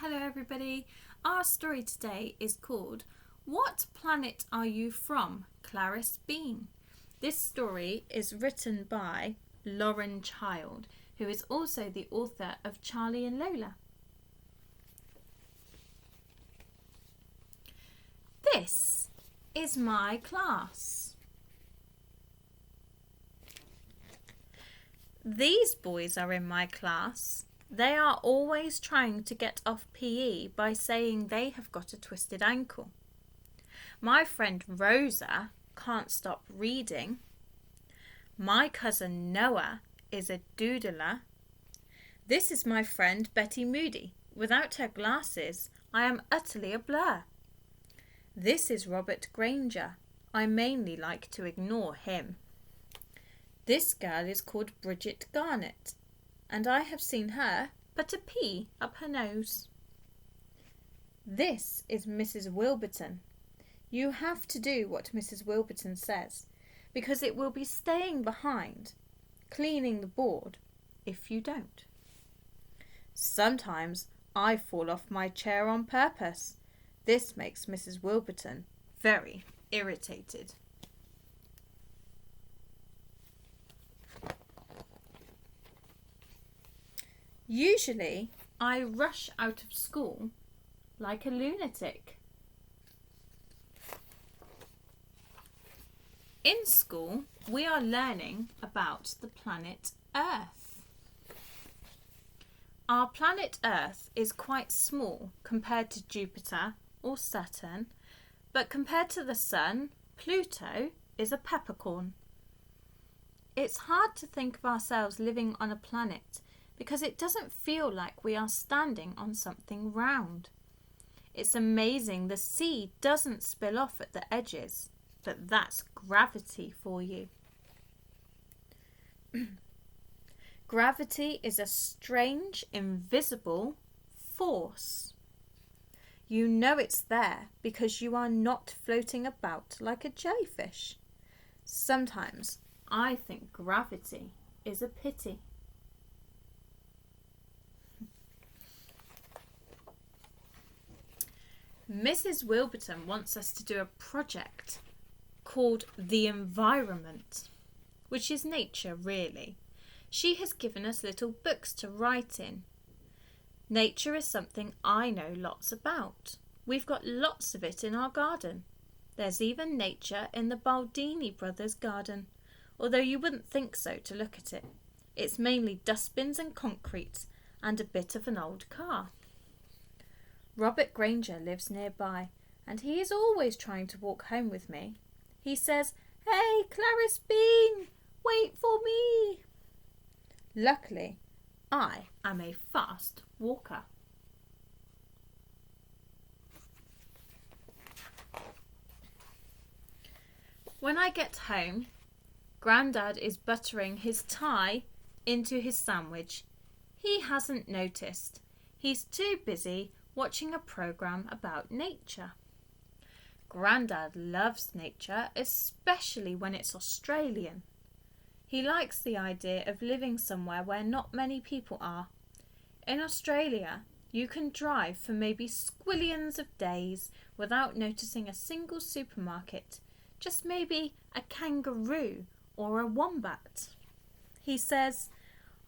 Hello everybody. Our story today is called What Planet Are You From, Clarice Bean? This story is written by Lauren Child, who is also the author of Charlie and Lola. This is my class. These boys are in my class. They are always trying to get off PE by saying they have got a twisted ankle. My friend Rosa can't stop reading. My cousin Noah is a doodler. This is my friend Betty Moody. Without her glasses, I am utterly a blur. This is Robert Granger. I mainly like to ignore him. This girl is called Bridget Garnett, and I have seen her put a pea up her nose. This is Mrs. Wilburton. You have to do what Mrs. Wilburton says, because it will be staying behind, cleaning the board, if you don't. Sometimes I fall off my chair on purpose. This makes Mrs. Wilburton very irritated. Usually, I rush out of school like a lunatic. In school, we are learning about the planet Earth. Our planet Earth is quite small compared to Jupiter or Saturn, but compared to the Sun, Pluto is a peppercorn. It's hard to think of ourselves living on a planet because it doesn't feel like we are standing on something round. It's amazing the sea doesn't spill off at the edges, but that's gravity for you. Gravity is a strange, invisible force. You know it's there because you are not floating about like a jellyfish. Sometimes I think gravity is a pity. Mrs. Wilburton wants us to do a project called The Environment, which is nature really. She has given us little books to write in. Nature is something I know lots about. We've got lots of it in our garden. There's even nature in the Baldini brothers' garden, although you wouldn't think so to look at it. It's mainly dustbins and concrete and a bit of an old car. Robert Granger lives nearby, and he is always trying to walk home with me. He says, "Hey, Clarice Bean, wait for me." Luckily, I am a fast walker. When I get home, Grandad is buttering his tie into his sandwich. He hasn't noticed. He's too busy watching a program about nature. Grandad loves nature, especially when it's Australian. He likes the idea of living somewhere where not many people are. In Australia, you can drive for maybe squillions of days without noticing a single supermarket, just maybe a kangaroo or a wombat. He says,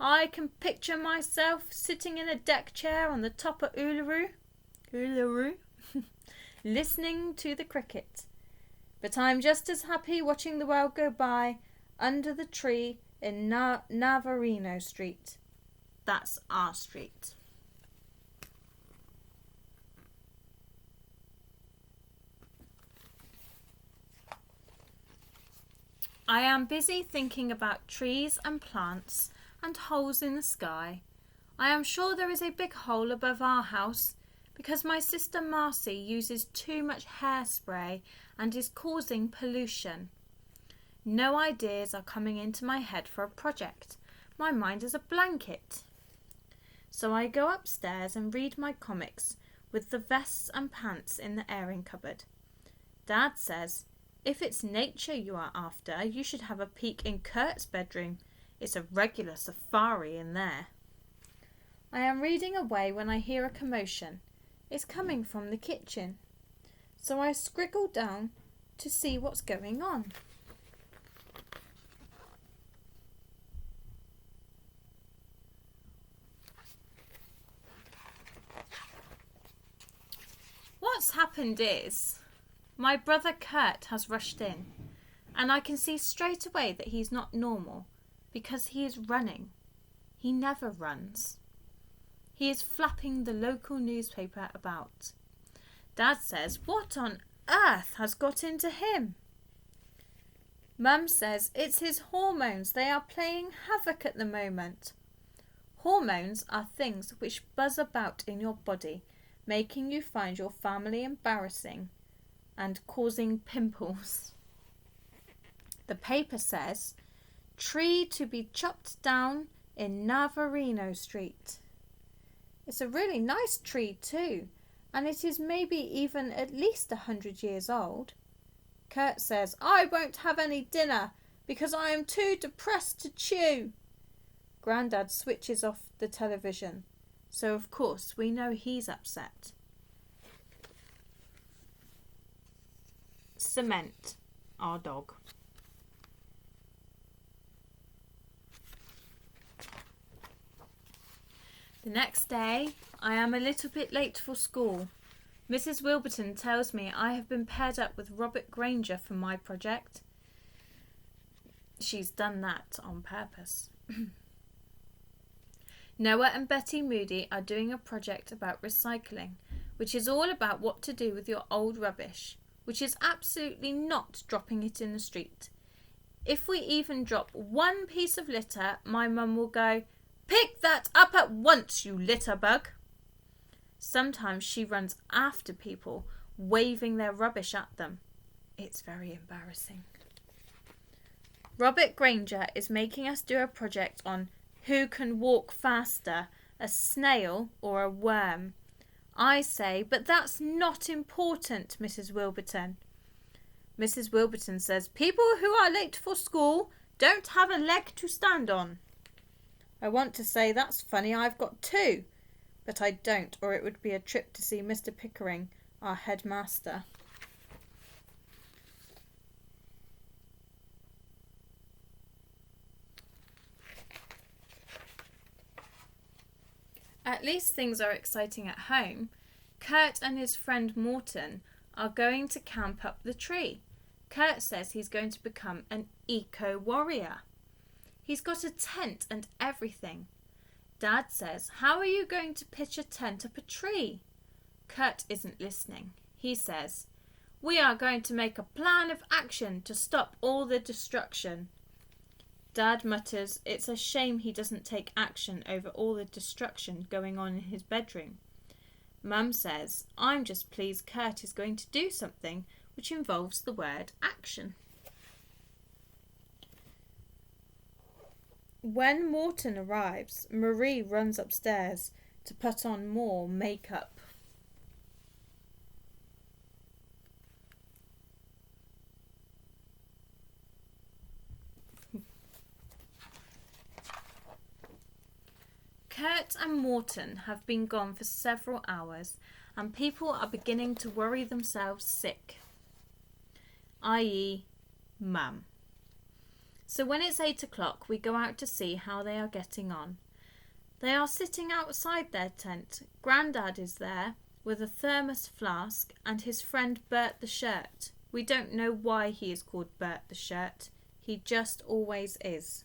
"I can picture myself sitting in a deck chair on the top of Uluru, listening to the cricket. But I'm just as happy watching the world go by under the tree in Navarino Street." That's our street. I am busy thinking about trees and plants and holes in the sky. I am sure there is a big hole above our house because my sister Marcy uses too much hairspray and is causing pollution. No ideas are coming into my head for a project. My mind is a blanket. So I go upstairs and read my comics with the vests and pants in the airing cupboard. Dad says, if it's nature you are after, you should have a peek in Kurt's bedroom. It's a regular safari in there. I am reading away when I hear a commotion. It's coming from the kitchen. So I scriggle down to see what's going on. What's happened is my brother Kurt has rushed in, and I can see straight away that he's not normal because he is running. He never runs. He is flapping the local newspaper about. Dad says, "What on earth has got into him?" Mum says, "It's his hormones. They are playing havoc at the moment." Hormones are things which buzz about in your body, making you find your family embarrassing and causing pimples. The paper says, "Tree to be chopped down in Navarino Street." It's a really nice tree too, and it is maybe even at least 100 years old. Kurt says, "I won't have any dinner because I am too depressed to chew." Grandad switches off the television, so of course we know he's upset. Cement, our dog. The next day, I am a little bit late for school. Mrs. Wilburton tells me I have been paired up with Robert Granger for my project. She's done that on purpose. Noah and Betty Moody are doing a project about recycling, which is all about what to do with your old rubbish, which is absolutely not dropping it in the street. If we even drop one piece of litter, my mum will go, "Pick that up at once, you litter bug." Sometimes she runs after people, waving their rubbish at them. It's very embarrassing. Robert Granger is making us do a project on who can walk faster, a snail or a worm. I say, "But that's not important, Mrs. Wilburton." Mrs. Wilburton says, "People who are late for school don't have a leg to stand on." I want to say, "That's funny, I've got two," but I don't, or it would be a trip to see Mr. Pickering, our headmaster. At least things are exciting at home. Kurt and his friend Morton are going to camp up the tree. Kurt says he's going to become an eco-warrior. He's got a tent and everything. Dad says, "How are you going to pitch a tent up a tree?" Kurt isn't listening. He says, "We are going to make a plan of action to stop all the destruction." Dad mutters it's a shame he doesn't take action over all the destruction going on in his bedroom. Mum says, "I'm just pleased Kurt is going to do something which involves the word action." When Morton arrives, Marie runs upstairs to put on more makeup. Kurt and Morton have been gone for several hours and people are beginning to worry themselves sick, i.e. Mum. So when it's 8 o'clock, we go out to see how they are getting on. They are sitting outside their tent. Grandad is there with a thermos flask and his friend Bert the Shirt. We don't know why he is called Bert the Shirt. He just always is.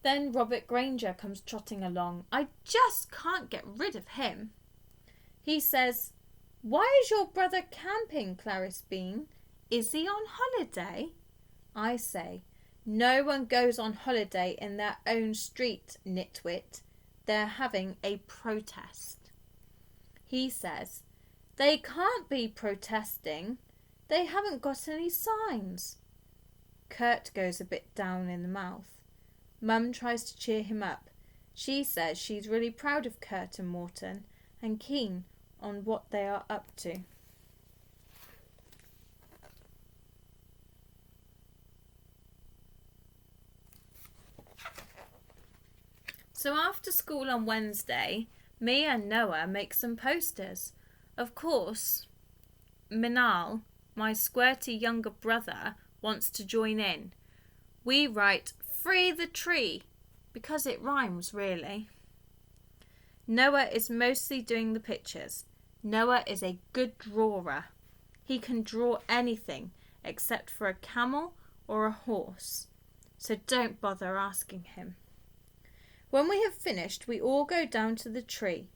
Then Robert Granger comes trotting along. I just can't get rid of him. He says, "Why is your brother camping, Clarice Bean? Is he on holiday?" I say, "No one goes on holiday in their own street, nitwit. They're having a protest." He says, "They can't be protesting. They haven't got any signs." Kurt goes a bit down in the mouth. Mum tries to cheer him up. She says she's really proud of Kurt and Morton and keen on what they are up to. So after school on Wednesday, me and Noah make some posters. Of course, Minal, my squirty younger brother, wants to join in. We write, "Free the tree," because it rhymes, really. Noah is mostly doing the pictures. Noah is a good drawer. He can draw anything except for a camel or a horse, so don't bother asking him. When we have finished, we all go down to the tree.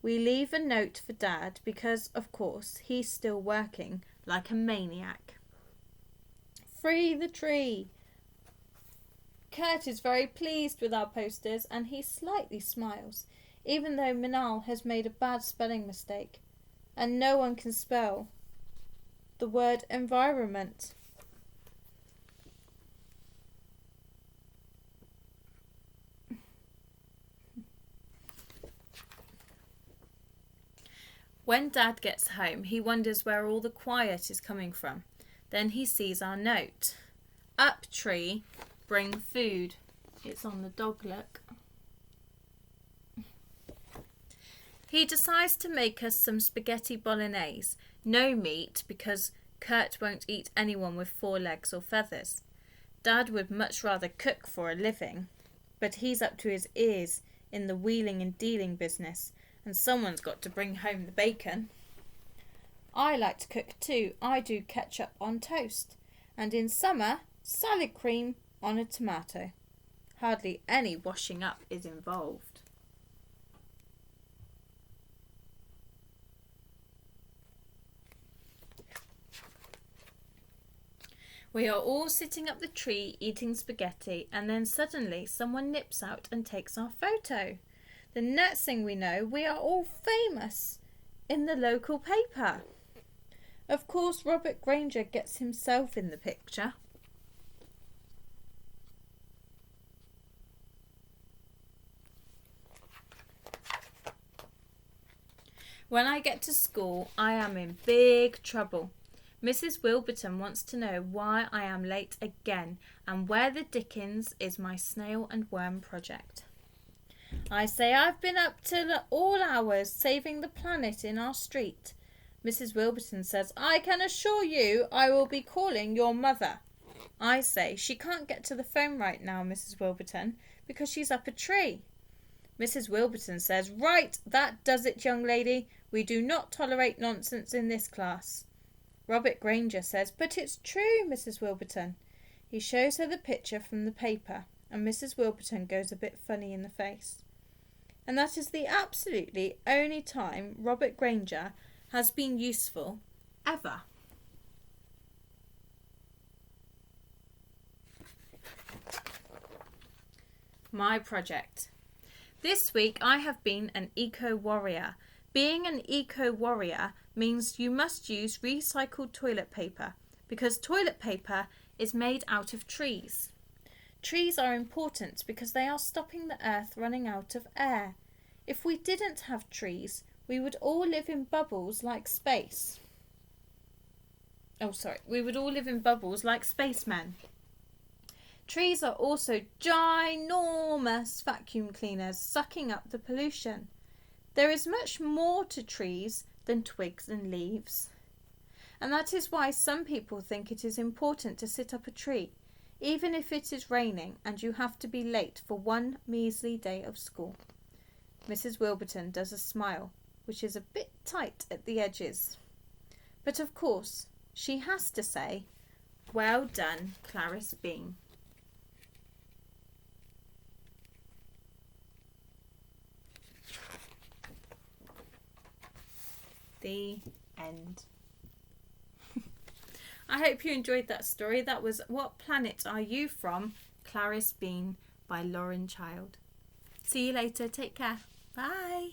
We leave a note for Dad because, of course, he's still working like a maniac. Free the tree. Kurt is very pleased with our posters and he slightly smiles, even though Minal has made a bad spelling mistake and no one can spell the word environment. When Dad gets home, he wonders where all the quiet is coming from. Then he sees our note. Up tree, bring food. It's on the dog look. He decides to make us some spaghetti bolognese. No meat because Kurt won't eat anyone with 4 legs or feathers. Dad would much rather cook for a living, but he's up to his ears in the wheeling and dealing business, and someone's got to bring home the bacon. I like to cook too. I do ketchup on toast, and in summer, salad cream on a tomato. Hardly any washing up is involved. We are all sitting up the tree eating spaghetti, and then suddenly someone nips out and takes our photo. The next thing we know, we are all famous in the local paper. Of course, Robert Granger gets himself in the picture. When I get to school, I am in big trouble. Mrs. Wilburton wants to know why I am late again and where the dickens is my snail and worm project. I say I've been up till all hours saving the planet in our street. Mrs. Wilburton says, I can assure you I will be calling your mother. I say she can't get to the phone right now, Mrs. Wilburton, because she's up a tree. Mrs. Wilburton says, right, that does it, young lady. We do not tolerate nonsense in this class. Robert Granger says, but it's true, Mrs. Wilburton. He shows her the picture from the paper, and Mrs. Wilburton goes a bit funny in the face. And that is the absolutely only time Robert Granger has been useful ever. My project. This week I have been an eco-warrior. Being an eco-warrior means you must use recycled toilet paper because toilet paper is made out of trees. Trees are important because they are stopping the earth running out of air. If we didn't have trees, we would all live in bubbles like space. We would all live in bubbles like spacemen. Trees are also ginormous vacuum cleaners sucking up the pollution. There is much more to trees than twigs and leaves. And that is why some people think it is important to sit up a tree, even if it is raining and you have to be late for one measly day of school. Mrs. Wilburton does a smile, which is a bit tight at the edges. But of course, she has to say, well done, Clarice Bean. The end. I hope you enjoyed that story. That was What Planet Are You From? Clarice Bean by Lauren Child. See you later. Take care. Bye.